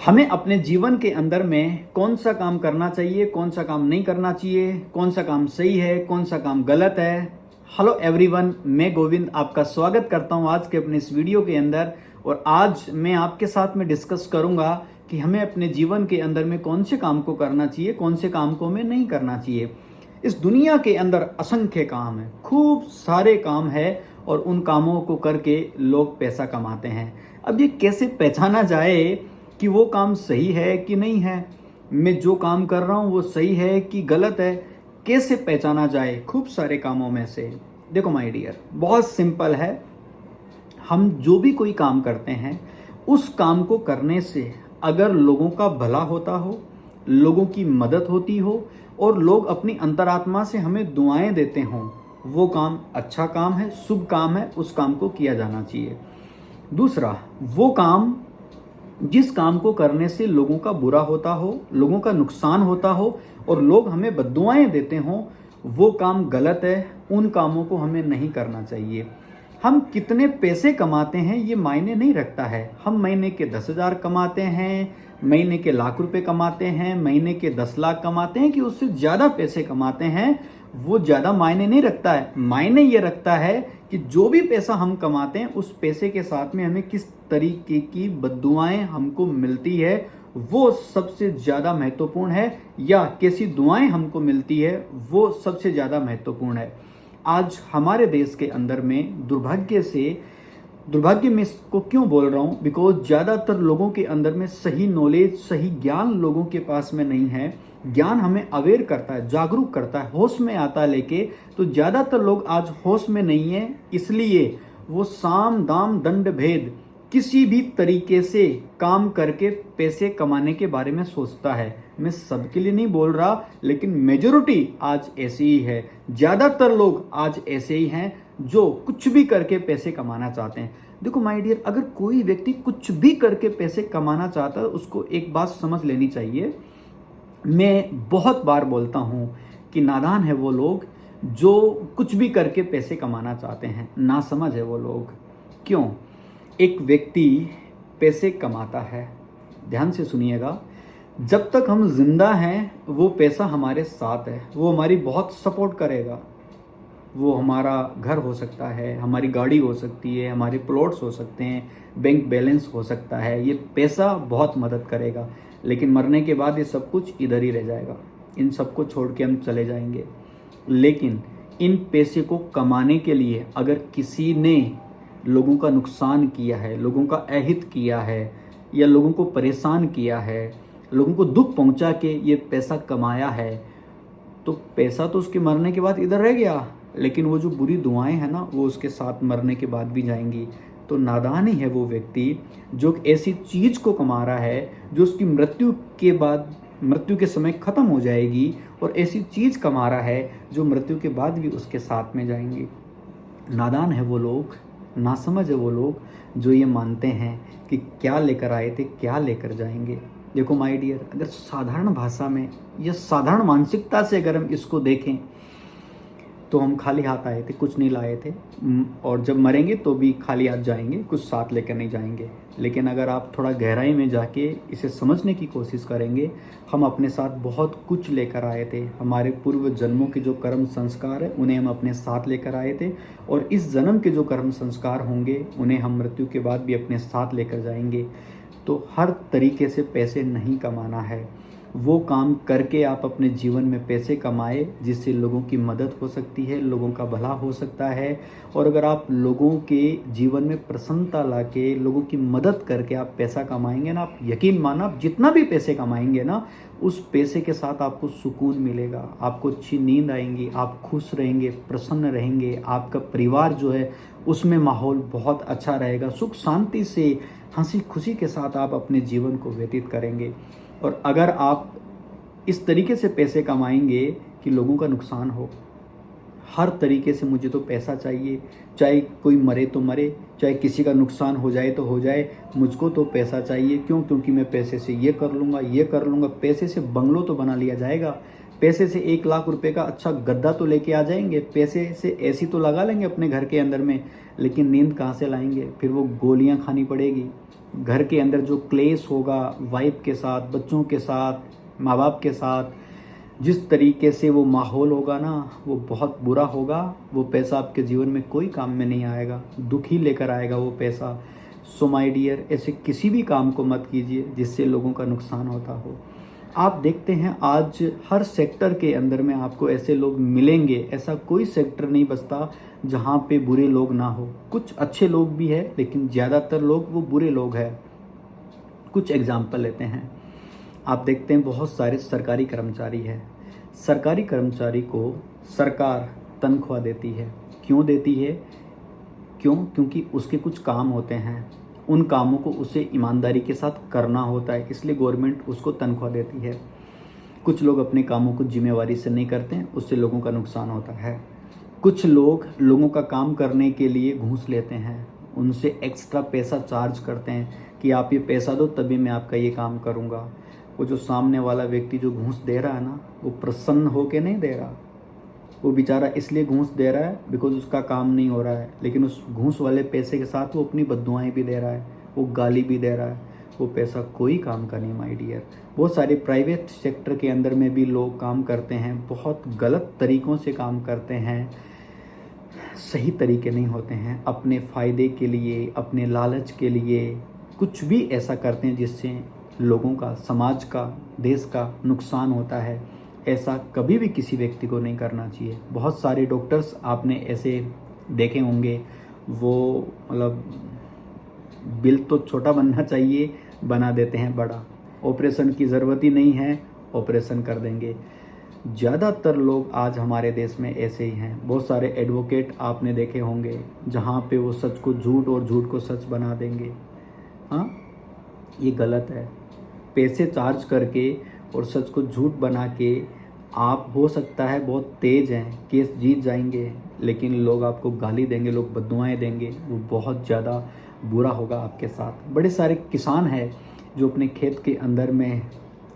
हमें अपने जीवन के अंदर में कौन सा काम करना चाहिए, कौन सा काम नहीं करना चाहिए, कौन सा काम सही है, कौन सा काम गलत है। हेलो एवरीवन, मैं गोविंद आपका स्वागत करता हूं आज के अपने इस वीडियो के अंदर। और आज मैं आपके साथ में डिस्कस करूंगा कि हमें अपने जीवन के अंदर में कौन से काम को करना चाहिए, कौन से काम को हमें नहीं करना चाहिए। इस दुनिया के अंदर असंख्य काम है, खूब सारे काम है और उन कामों को करके लोग पैसा कमाते हैं। अब ये कैसे पहचाना जाए कि वो काम सही है कि नहीं है, मैं जो काम कर रहा हूँ वो सही है कि गलत है, कैसे पहचाना जाए खूब सारे कामों में से। देखो माय डियर, बहुत सिंपल है। हम जो भी कोई काम करते हैं उस काम को करने से अगर लोगों का भला होता हो, लोगों की मदद होती हो और लोग अपनी अंतरात्मा से हमें दुआएं देते हों, वो काम अच्छा काम है, शुभ काम है, उस काम को किया जाना चाहिए। दूसरा, वो काम जिस काम को करने से लोगों का बुरा होता हो, लोगों का नुकसान होता हो और लोग हमें बद्दुआएं देते हों, वो काम गलत है। उन कामों को हमें नहीं करना चाहिए। हम कितने पैसे कमाते हैं ये मायने नहीं रखता है। हम महीने के 10,000 कमाते हैं, महीने के लाख रुपए कमाते हैं, महीने के 10 लाख कमाते हैं कि उससे ज़्यादा पैसे कमाते हैं, वो ज़्यादा मायने नहीं रखता है। मायने ये रखता है कि जो भी पैसा हम कमाते हैं उस पैसे के साथ में हमें किस तरीके की बद्दुआएं हमको मिलती है, वो सबसे ज़्यादा महत्वपूर्ण है। या कैसी दुआएं हमको मिलती है वो सबसे ज़्यादा महत्वपूर्ण है। आज हमारे देश के अंदर में दुर्भाग्य में इसको क्यों बोल रहा हूँ, बिकॉज ज़्यादातर लोगों के अंदर में सही नॉलेज, सही ज्ञान लोगों के पास में नहीं है। ज्ञान हमें अवेयर करता है, जागरूक करता है, होश में आता है लेके। तो ज़्यादातर लोग आज होश में नहीं है, इसलिए वो साम दाम दंड भेद किसी भी तरीके से काम करके पैसे कमाने के बारे में सोचता है। मैं सबके लिए नहीं बोल रहा, लेकिन मेजोरिटी आज ऐसी ही है। ज़्यादातर लोग आज ऐसे ही हैं जो कुछ भी करके पैसे कमाना चाहते हैं। देखो माय डियर, अगर कोई व्यक्ति कुछ भी करके पैसे कमाना चाहता है, उसको एक बात समझ लेनी चाहिए। मैं बहुत बार बोलता हूँ कि नादान है वो लोग जो कुछ भी करके पैसे कमाना चाहते हैं, नासमझ है वो लोग। क्यों? एक व्यक्ति पैसे कमाता है, ध्यान से सुनिएगा, जब तक हम जिंदा हैं वो पैसा हमारे साथ है, वो हमारी बहुत सपोर्ट करेगा। वो हमारा घर हो सकता है, हमारी गाड़ी हो सकती है, हमारे प्लॉट्स हो सकते हैं, बैंक बैलेंस हो सकता है, ये पैसा बहुत मदद करेगा। लेकिन मरने के बाद ये सब कुछ इधर ही रह जाएगा, इन सबको छोड़ के हम चले जाएंगे। लेकिन इन पैसे को कमाने के लिए अगर किसी ने लोगों का नुकसान किया है, लोगों का अहित किया है, या लोगों को परेशान किया है, लोगों को दुख पहुंचा के ये पैसा कमाया है, तो पैसा तो उसके मरने के बाद इधर रह गया, लेकिन वो जो बुरी दुआएं हैं ना, वो उसके साथ मरने के बाद भी जाएंगी। तो नादान ही है वो व्यक्ति जो ऐसी चीज़ को कमा रहा है जो उसकी मृत्यु के समय ख़त्म हो जाएगी, और ऐसी चीज़ कमा रहा है जो मृत्यु के बाद भी उसके साथ में जाएंगी। नादान है वो लोग, नासमझ है वो लोग जो ये मानते हैं कि क्या लेकर आए थे क्या लेकर जाएंगे। देखो माय डियर, अगर साधारण भाषा में या साधारण मानसिकता से अगर हम इसको देखें तो हम खाली हाथ आए थे, कुछ नहीं लाए थे, और जब मरेंगे तो भी खाली हाथ जाएंगे, कुछ साथ लेकर नहीं जाएंगे। लेकिन अगर आप थोड़ा गहराई में जाके इसे समझने की कोशिश करेंगे, हम अपने साथ बहुत कुछ लेकर आए थे। हमारे पूर्व जन्मों के जो कर्म संस्कार है उन्हें हम अपने साथ लेकर आए थे, और इस जन्म के जो कर्म संस्कार होंगे उन्हें हम मृत्यु के बाद भी अपने साथ लेकर जाएंगे। तो हर तरीके से पैसे नहीं कमाना है। वो काम करके आप अपने जीवन में पैसे कमाए जिससे लोगों की मदद हो सकती है, लोगों का भला हो सकता है। और अगर आप लोगों के जीवन में प्रसन्नता लाके लोगों की मदद करके आप पैसा कमाएंगे ना, आप यकीन माना, आप जितना भी पैसे कमाएंगे ना, उस पैसे के साथ आपको सुकून मिलेगा, आपको अच्छी नींद आएंगी, आप खुश रहेंगे, प्रसन्न रहेंगे, आपका परिवार जो है उसमें माहौल बहुत अच्छा रहेगा, सुख शांति से हंसी खुशी के साथ आप अपने जीवन को व्यतीत करेंगे। और अगर आप इस तरीके से पैसे कमाएंगे कि लोगों का नुकसान हो, हर तरीके से मुझे तो पैसा चाहिए, चाहे कोई मरे तो मरे, चाहे किसी का नुकसान हो जाए तो हो जाए, मुझको तो पैसा चाहिए। क्यों? क्योंकि मैं पैसे से ये कर लूँगा। पैसे से बंगलो तो बना लिया जाएगा, पैसे से 1 लाख रुपए का अच्छा गद्दा तो लेके आ जाएंगे, पैसे से एसी तो लगा लेंगे अपने घर के अंदर में, लेकिन नींद कहाँ से लाएंगे? फिर वो गोलियाँ खानी पड़ेगी, घर के अंदर जो क्लेश होगा वाइफ के साथ, बच्चों के साथ, माँ बाप के साथ, जिस तरीके से वो माहौल होगा ना, वो बहुत बुरा होगा। वो पैसा आपके जीवन में कोई काम में नहीं आएगा, दुख ही लेकर आएगा वो पैसा। सो माय डियर, ऐसे किसी भी काम को मत कीजिए जिससे लोगों का नुकसान होता हो। आप देखते हैं आज हर सेक्टर के अंदर में आपको ऐसे लोग मिलेंगे, ऐसा कोई सेक्टर नहीं बचता जहाँ पे बुरे लोग ना हो। कुछ अच्छे लोग भी है, लेकिन ज़्यादातर लोग वो बुरे लोग हैं। कुछ एग्जाम्पल लेते हैं। आप देखते हैं बहुत सारे सरकारी कर्मचारी हैं। सरकारी कर्मचारी को सरकार तनख्वाह देती है। क्यों देती है? क्योंकि उसके कुछ काम होते हैं, उन कामों को उसे ईमानदारी के साथ करना होता है, इसलिए गवर्नमेंट उसको तनख्वाह देती है। कुछ लोग अपने कामों को जिम्मेवारी से नहीं करते हैं, उससे लोगों का नुकसान होता है। कुछ लोग लोगों का काम करने के लिए घूस लेते हैं, उनसे एक्स्ट्रा पैसा चार्ज करते हैं कि आप ये पैसा दो तभी मैं आपका ये काम करूँगा। वो जो सामने वाला व्यक्ति जो घूस दे रहा है ना, वो प्रसन्न होके नहीं दे रहा, वो बेचारा इसलिए घूस दे रहा है बिकॉज उसका काम नहीं हो रहा है, लेकिन उस घूस वाले पैसे के साथ वो अपनी बद्दुआएं भी दे रहा है, वो गाली भी दे रहा है। वो पैसा कोई काम का नहीं माय डियर। बहुत सारे प्राइवेट सेक्टर के अंदर में भी लोग काम करते हैं, बहुत गलत तरीक़ों से काम करते हैं, सही तरीके नहीं होते हैं। अपने फ़ायदे के लिए, अपने लालच के लिए कुछ भी ऐसा करते हैं जिससे लोगों का, समाज का, देश का नुकसान होता है। ऐसा कभी भी किसी व्यक्ति को नहीं करना चाहिए। बहुत सारे डॉक्टर्स आपने ऐसे देखे होंगे, वो मतलब बिल तो छोटा बनना चाहिए, बना देते हैं बड़ा। ऑपरेशन की ज़रूरत ही नहीं है, ऑपरेशन कर देंगे। ज़्यादातर लोग आज हमारे देश में ऐसे ही हैं। बहुत सारे एडवोकेट आपने देखे होंगे जहाँ पे वो सच को झूठ और झूठ को सच बना देंगे। हाँ, ये गलत है। पैसे चार्ज करके और सच को झूठ बना के आप हो सकता है बहुत तेज़ हैं, केस जीत जाएंगे, लेकिन लोग आपको गाली देंगे, लोग बद्दुआएं देंगे, वो बहुत ज़्यादा बुरा होगा आपके साथ। बड़े सारे किसान हैं जो अपने खेत के अंदर में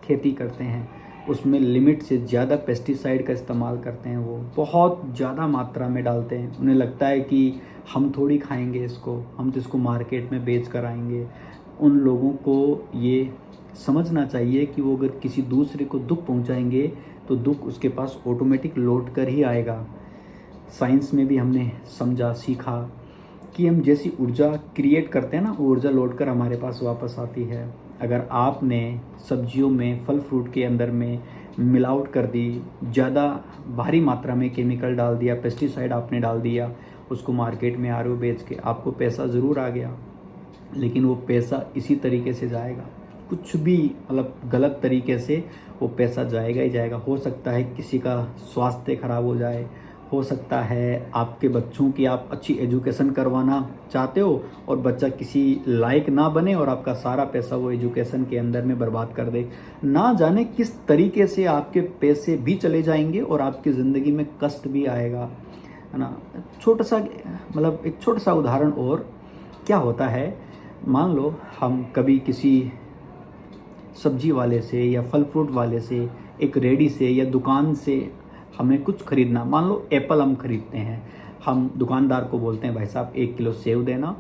खेती करते हैं, उसमें लिमिट से ज़्यादा पेस्टिसाइड का इस्तेमाल करते हैं, वो बहुत ज़्यादा मात्रा में डालते हैं। उन्हें लगता है कि हम थोड़ी खाएंगे इसको, हम तो इसको मार्केट में बेच कर आएंगे। उन लोगों को ये समझना चाहिए कि वो अगर किसी दूसरे को दुख पहुंचाएंगे तो दुख उसके पास ऑटोमेटिक लौट कर ही आएगा। साइंस में भी हमने समझा, सीखा कि हम जैसी ऊर्जा क्रिएट करते हैं ना, वो ऊर्जा लौट कर हमारे पास वापस आती है। अगर आपने सब्जियों में, फल फ्रूट के अंदर में मिलावट कर दी, ज़्यादा भारी मात्रा में केमिकल डाल दिया, पेस्टिसाइड आपने डाल दिया, उसको मार्केट में आर बेच के आपको पैसा ज़रूर आ गया, लेकिन वो पैसा इसी तरीके से जाएगा। कुछ भी मतलब गलत तरीके से वो पैसा जाएगा ही जाएगा। हो सकता है किसी का स्वास्थ्य खराब हो जाए, हो सकता है आपके बच्चों की आप अच्छी एजुकेशन करवाना चाहते हो और बच्चा किसी लायक ना बने और आपका सारा पैसा वो एजुकेशन के अंदर में बर्बाद कर दे। ना जाने किस तरीके से आपके पैसे भी चले जाएंगे और आपकी ज़िंदगी में कष्ट भी आएगा, है ना। छोटा सा मतलब एक छोटा सा उदाहरण और, क्या होता है, मान लो हम कभी किसी सब्जी वाले से या फल फ्रूट वाले से, एक रेडी से या दुकान से हमें कुछ खरीदना, मान लो एप्पल हम खरीदते हैं, हम दुकानदार को बोलते हैं भाई साहब 1 किलो सेव देना,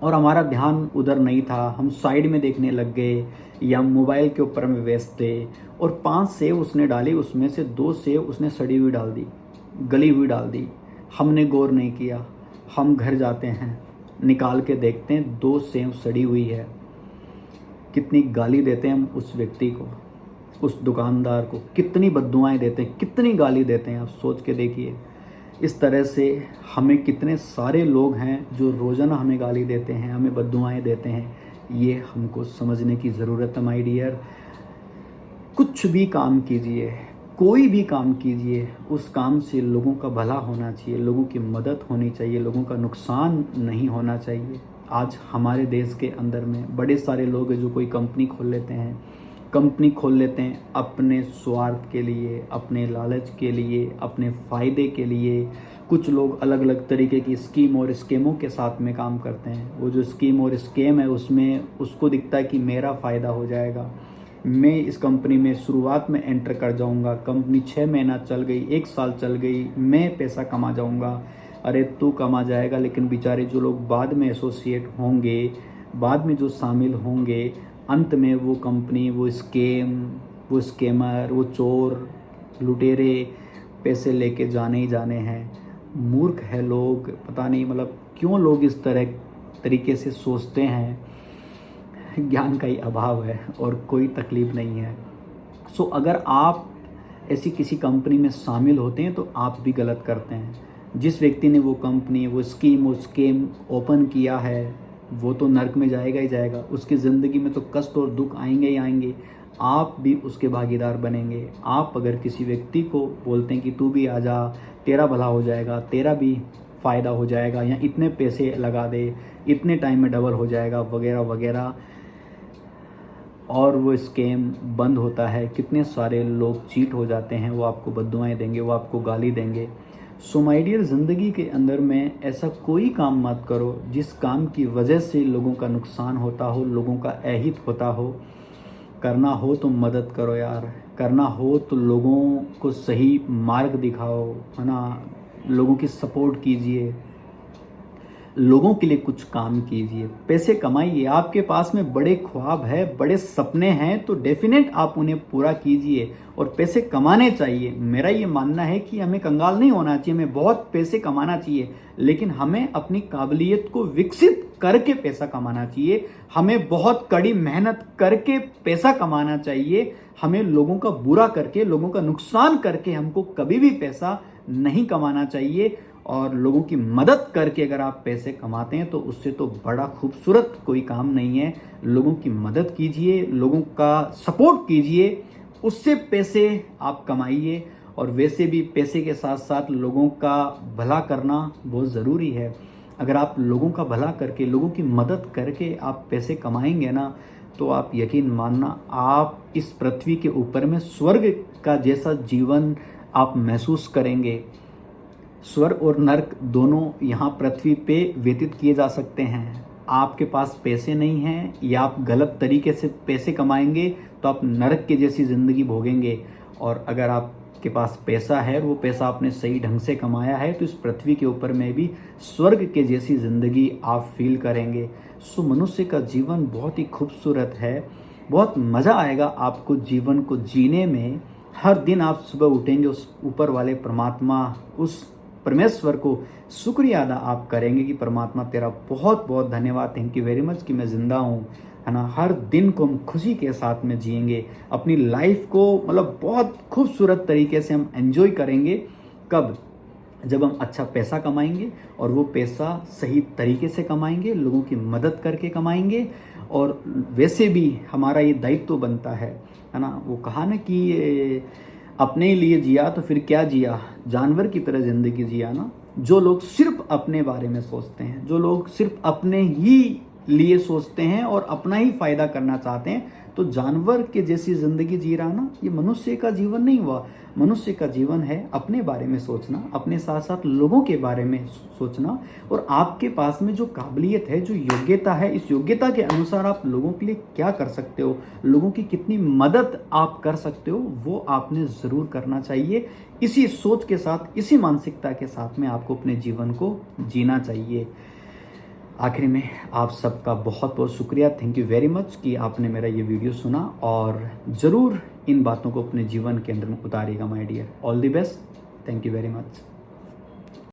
और हमारा ध्यान उधर नहीं था, हम साइड में देखने लग गए या मोबाइल के ऊपर में व्यस्त थे और 5 सेव उसने डाली, उसमें से 2 सेव उसने सड़ी हुई डाल दी, गली हुई डाल दी। हमने गौर नहीं किया, हम घर जाते हैं, निकाल के देखते हैं 2 सेव सड़ी हुई है। कितनी गाली देते हैं हम उस व्यक्ति को, उस दुकानदार को, कितनी बद्दुआएं देते हैं, कितनी गाली देते हैं, आप सोच के देखिए। इस तरह से हमें कितने सारे लोग हैं जो रोज़ाना हमें गाली देते हैं, हमें बद्दुआएं देते हैं। ये हमको समझने की ज़रूरत है माय डियर। कुछ भी काम कीजिए, कोई भी काम कीजिए, उस काम से लोगों का भला होना चाहिए, लोगों की मदद होनी चाहिए, लोगों का नुकसान नहीं होना चाहिए। आज हमारे देश के अंदर में बड़े सारे लोग हैं जो कोई कंपनी खोल लेते हैं, कंपनी खोल लेते हैं अपने स्वार्थ के लिए, अपने लालच के लिए, अपने फ़ायदे के लिए। कुछ लोग अलग अलग तरीके की स्कीम और स्केमों के साथ में काम करते हैं। वो जो स्कीम और स्केम है उसमें उसको दिखता है कि मेरा फ़ायदा हो जाएगा, मैं इस कंपनी में शुरुआत में एंटर कर जाऊंगा, कंपनी 6 महीना चल गई, 1 साल चल गई, मैं पैसा कमा जाऊंगा। अरे तू कमा जाएगा, लेकिन बेचारे जो लोग बाद में एसोसिएट होंगे बाद में जो शामिल होंगे, अंत में वो कंपनी, वो स्कैम, वो स्कैमर, वो चोर, लुटेरे पैसे लेके जाने ही जाने हैं। मूर्ख है लोग, पता नहीं मतलब क्यों लोग इस तरीके से सोचते हैं। ज्ञान का ही अभाव है और कोई तकलीफ नहीं है। सो अगर आप ऐसी किसी कंपनी में शामिल होते हैं तो आप भी गलत करते हैं। जिस व्यक्ति ने वो कंपनी, वो स्कीम, वो स्कैम ओपन किया है, वो तो नर्क में जाएगा ही जाएगा। उसकी ज़िंदगी में तो कष्ट और दुख आएंगे ही आएंगे। आप भी उसके भागीदार बनेंगे। आप अगर किसी व्यक्ति को बोलते हैं कि तू भी आ जा, तेरा भला हो जाएगा, तेरा भी फ़ायदा हो जाएगा, या इतने पैसे लगा दे, इतने टाइम में डबल हो जाएगा, वगैरह वगैरह, और वो स्कैम बंद होता है, कितने सारे लोग चीट हो जाते हैं, वो आपको बद्दुआएं देंगे, वो आपको गाली देंगे। सो माय डियर, ज़िंदगी के अंदर में ऐसा कोई काम मत करो जिस काम की वजह से लोगों का नुकसान होता हो, लोगों का अहित होता हो। करना हो तो मदद करो यार, करना हो तो लोगों को सही मार्ग दिखाओ, है ना। लोगों की सपोर्ट कीजिए, लोगों के लिए कुछ काम कीजिए, पैसे कमाइए। आपके पास में बड़े ख्वाब है, बड़े सपने हैं, तो डेफिनेट आप उन्हें पूरा कीजिए और पैसे कमाने चाहिए। मेरा ये मानना है कि हमें कंगाल नहीं होना चाहिए, हमें बहुत पैसे कमाना चाहिए, लेकिन हमें अपनी काबिलियत को विकसित करके पैसा कमाना चाहिए। हमें बहुत कड़ी मेहनत करके पैसा कमाना चाहिए। हमें लोगों का बुरा करके, लोगों का नुकसान करके हमको कभी भी पैसा नहीं कमाना चाहिए। और लोगों की मदद करके अगर आप पैसे कमाते हैं तो उससे तो बड़ा खूबसूरत कोई काम नहीं है। लोगों की मदद कीजिए, लोगों का सपोर्ट कीजिए, उससे पैसे आप कमाइए। और वैसे भी पैसे के साथ साथ लोगों का भला करना बहुत ज़रूरी है। अगर आप लोगों का भला करके, लोगों की मदद करके आप पैसे कमाएंगे ना, तो आप यकीन मानना, आप इस पृथ्वी के ऊपर में स्वर्ग का जैसा जीवन आप महसूस करेंगे। स्वर्ग और नर्क दोनों यहाँ पृथ्वी पे व्यतीत किए जा सकते हैं। आपके पास पैसे नहीं हैं या आप गलत तरीके से पैसे कमाएंगे तो आप नरक के जैसी ज़िंदगी भोगेंगे। और अगर आपके पास पैसा है और वो पैसा आपने सही ढंग से कमाया है तो इस पृथ्वी के ऊपर में भी स्वर्ग के जैसी ज़िंदगी आप फील करेंगे। सो मनुष्य का जीवन बहुत ही खूबसूरत है, बहुत मज़ा आएगा आपको जीवन को जीने में। हर दिन आप सुबह उठेंगे, उस ऊपर वाले परमात्मा, उस परमेश्वर को शुक्रिया अदा आप करेंगे कि परमात्मा तेरा बहुत बहुत धन्यवाद, थैंक यू वेरी मच कि मैं ज़िंदा हूँ, है ना। हर दिन को हम खुशी के साथ में जिएंगे, अपनी लाइफ को मतलब बहुत खूबसूरत तरीके से हम एंजॉय करेंगे। कब? जब हम अच्छा पैसा कमाएंगे और वो पैसा सही तरीके से कमाएंगे, लोगों की मदद करके कमाएंगे। और वैसे भी हमारा ये दायित्व बनता है ना। वो कहा ना कि अपने लिए जिया तो फिर क्या जिया, जानवर की तरह ज़िंदगी जिया ना। जो लोग सिर्फ अपने बारे में सोचते हैं, जो लोग सिर्फ अपने ही लिए सोचते हैं और अपना ही फ़ायदा करना चाहते हैं, तो जानवर के जैसी ज़िंदगी जी रहा ना, ये मनुष्य का जीवन नहीं हुआ। मनुष्य का जीवन है अपने बारे में सोचना, अपने साथ साथ लोगों के बारे में सोचना। और आपके पास में जो काबिलियत है, जो योग्यता है, इस योग्यता के अनुसार आप लोगों के लिए क्या कर सकते हो, लोगों की कितनी मदद आप कर सकते हो, वो आपने ज़रूर करना चाहिए। इसी सोच के साथ, इसी मानसिकता के साथ में आपको अपने जीवन को जीना चाहिए। आखिर में आप सबका बहुत बहुत शुक्रिया, थैंक यू वेरी मच कि आपने मेरा ये वीडियो सुना और ज़रूर इन बातों को अपने जीवन के अंदर में उतारिएगा my dear. All the best, thank you very much.